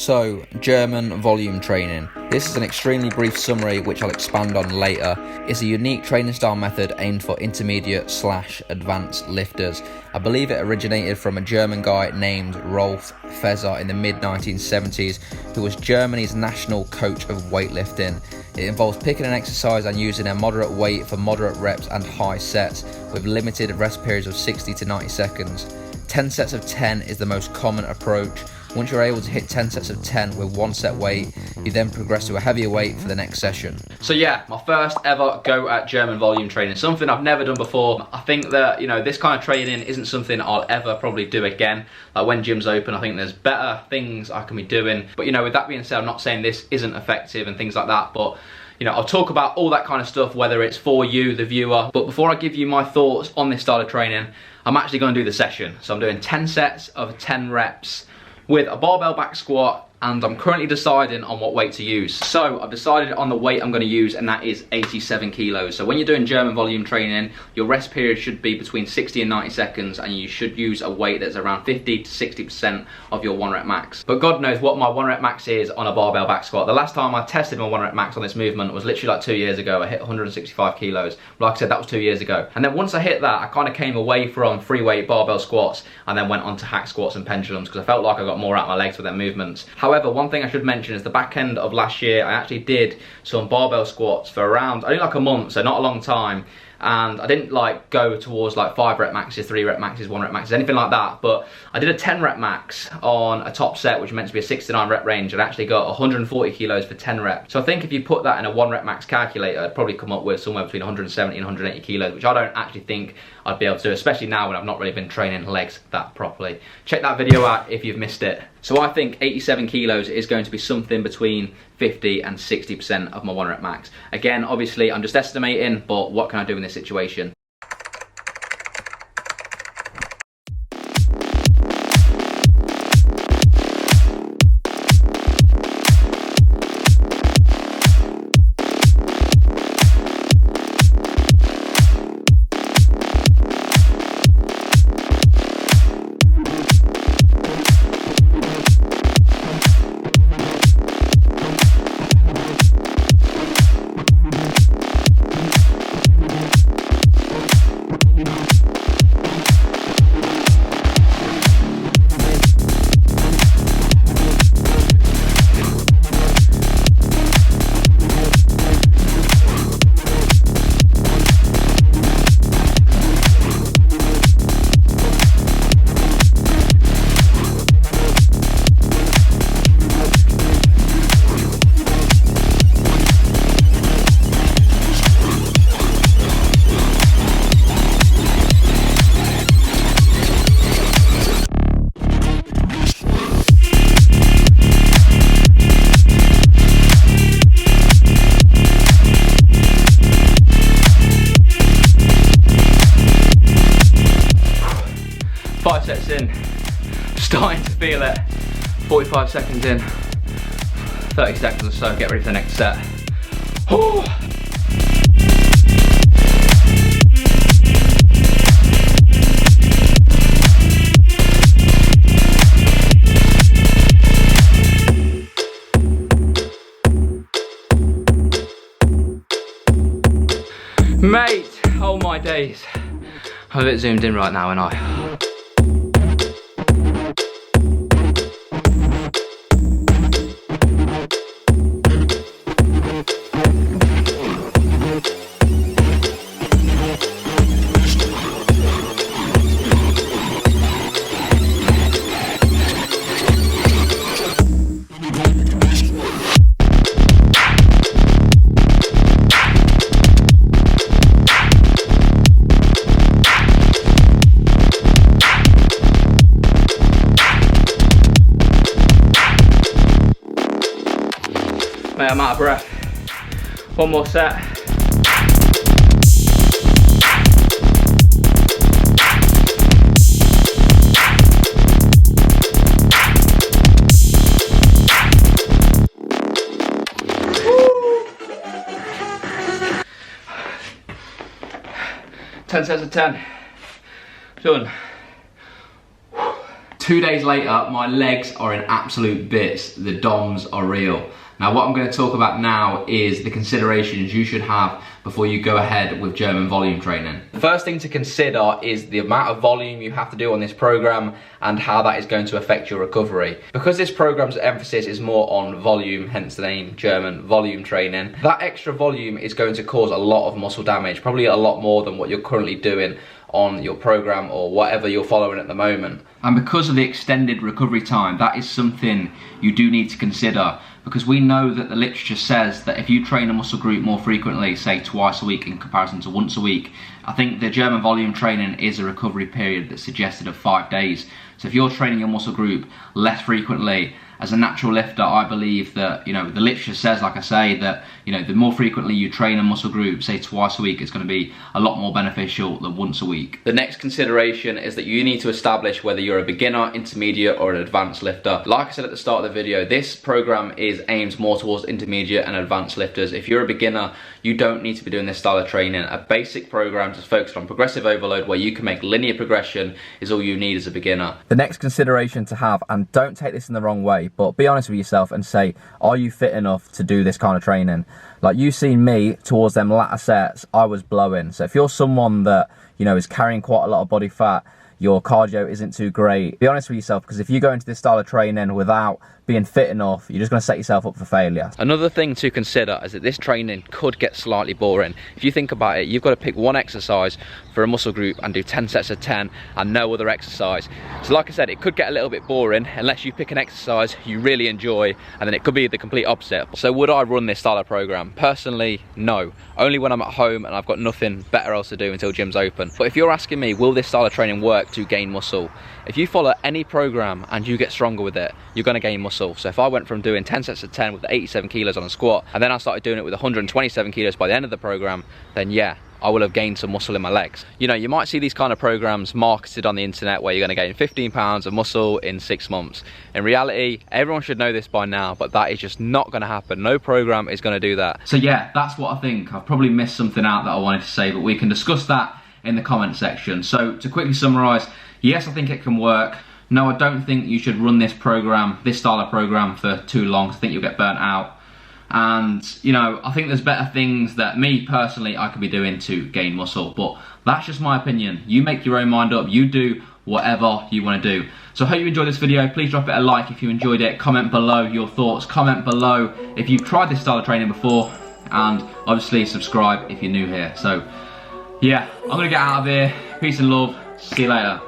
So, German volume training. This is an extremely brief summary which I'll expand on later. It's a unique training style method aimed for intermediate/advanced lifters. I believe it originated from a German guy named Rolf Feser in the mid-1970s, who was Germany's national coach of weightlifting. It involves picking an exercise and using a moderate weight for moderate reps and high sets, with limited rest periods of 60 to 90 seconds. 10 sets of 10 is the most common approach. Once you're able to hit 10 sets of 10 with one set weight, you then progress to a heavier weight for the next session. So yeah, my first ever go at German volume training, something I've never done before. I think that, this kind of training isn't something I'll ever probably do again. Like when gyms open, I think there's better things I can be doing. But with that being said, I'm not saying this isn't effective and things like that, but I'll talk about all that kind of stuff, whether it's for you, the viewer. But before I give you my thoughts on this style of training, I'm actually going to do the session. So I'm doing 10 sets of 10 reps with a barbell back squat, and I'm currently deciding on what weight to use. So I've decided on the weight I'm going to use, and that is 87 kilos. So when you're doing German volume training, your rest period should be between 60 and 90 seconds, and you should use a weight that's around 50 to 60% of your 1 rep max. But God knows what my 1 rep max is on a barbell back squat. The last time I tested my 1 rep max on this movement was literally like 2 years ago. I hit 165 kilos. Like I said, that was 2 years ago. And then once I hit that, I kind of came away from free weight barbell squats and then went on to hack squats and pendulums, because I felt like I got more out of my legs with their movements. However, one thing I should mention is the back end of last year, I actually did some barbell squats for around only like a month, so not a long time. And I didn't go towards 5 rep maxes, 3 rep maxes, 1 rep maxes, anything like that. But I did a 10 rep max on a top set, which meant to be a 6 to 9 rep range, and I actually got 140 kilos for 10 reps. So I think if you put that in a 1 rep max calculator, I'd probably come up with somewhere between 170 and 180 kilos, which I don't actually think I'd be able to do, especially now when I've not really been training legs that properly. Check that video out if you've missed it. So I think 87 kilos is going to be something between 50 and 60% of my 1 rep max. Again, obviously I'm just estimating, but what can I do in this situation? Sets in, starting to feel it. 45 seconds in, 30 seconds or so, get ready for the next set. Mate, oh my days. I'm a bit zoomed in right now, and I. Mate, I'm out of breath. One more set. Woo! 10 sets of 10. Done. 2 days later, my legs are in absolute bits. The DOMs are real. Now what I'm going to talk about now is the considerations you should have before you go ahead with German volume training. The first thing to consider is the amount of volume you have to do on this program and how that is going to affect your recovery. Because this program's emphasis is more on volume, hence the name German volume training, that extra volume is going to cause a lot of muscle damage, probably a lot more than what you're currently doing on your program or whatever you're following at the moment. And because of the extended recovery time, that is something you do need to consider, because we know that the literature says that if you train a muscle group more frequently, say twice a week in comparison to once a week, I think the German volume training is a recovery period that's suggested of 5 days. So if you're training your muscle group less frequently, as a natural lifter, I believe that, the literature says, like I say, that, the more frequently you train a muscle group, say twice a week, it's going to be a lot more beneficial than once a week. The next consideration is that you need to establish whether you're a beginner, intermediate, or an advanced lifter. Like I said at the start of the video, this program is aimed more towards intermediate and advanced lifters. If you're a beginner, you don't need to be doing this style of training. A basic program just focused on progressive overload where you can make linear progression is all you need as a beginner. The next consideration to have, and don't take this in the wrong way, but be honest with yourself and say, are you fit enough to do this kind of training? Like, you've seen me towards them latter sets, I was blowing. So if you're someone that, is carrying quite a lot of body fat, your cardio isn't too great, be honest with yourself, because if you go into this style of training without being fit enough, you're just going to set yourself up for failure. Another thing to consider is that this training could get slightly boring. If you think about it, you've got to pick one exercise for a muscle group and do 10 sets of 10 and no other exercise. So like I said, it could get a little bit boring unless you pick an exercise you really enjoy, and then it could be the complete opposite. So would I run this style of program? Personally, no. Only when I'm at home and I've got nothing better else to do until gym's open. But if you're asking me, will this style of training work to gain muscle? If you follow any program and you get stronger with it, you're going to gain muscle. So if I went from doing 10 sets of 10 with 87 kilos on a squat, and then I started doing it with 127 kilos by the end of the program, then yeah, I will have gained some muscle in my legs. You might see these kind of programs marketed on the internet where you're going to gain 15 pounds of muscle in 6 months. In reality, everyone should know this by now, but that is just not going to happen. No program is going to do that. So yeah, that's what I think. I've probably missed something out that I wanted to say, but we can discuss that in the comment section. So to quickly summarize, yes, I think it can work. No, I don't think you should run this program, this style of program, for too long. I think you'll get burnt out. And, I think there's better things that me personally I could be doing to gain muscle, but that's just my opinion. You make your own mind up. You do whatever you want to do. So I hope you enjoyed this video. Please drop it a like if you enjoyed it. Comment below your thoughts. Comment below if you've tried this style of training before, and obviously subscribe if you're new here. So yeah, I'm gonna get out of here. Peace and love. See you later.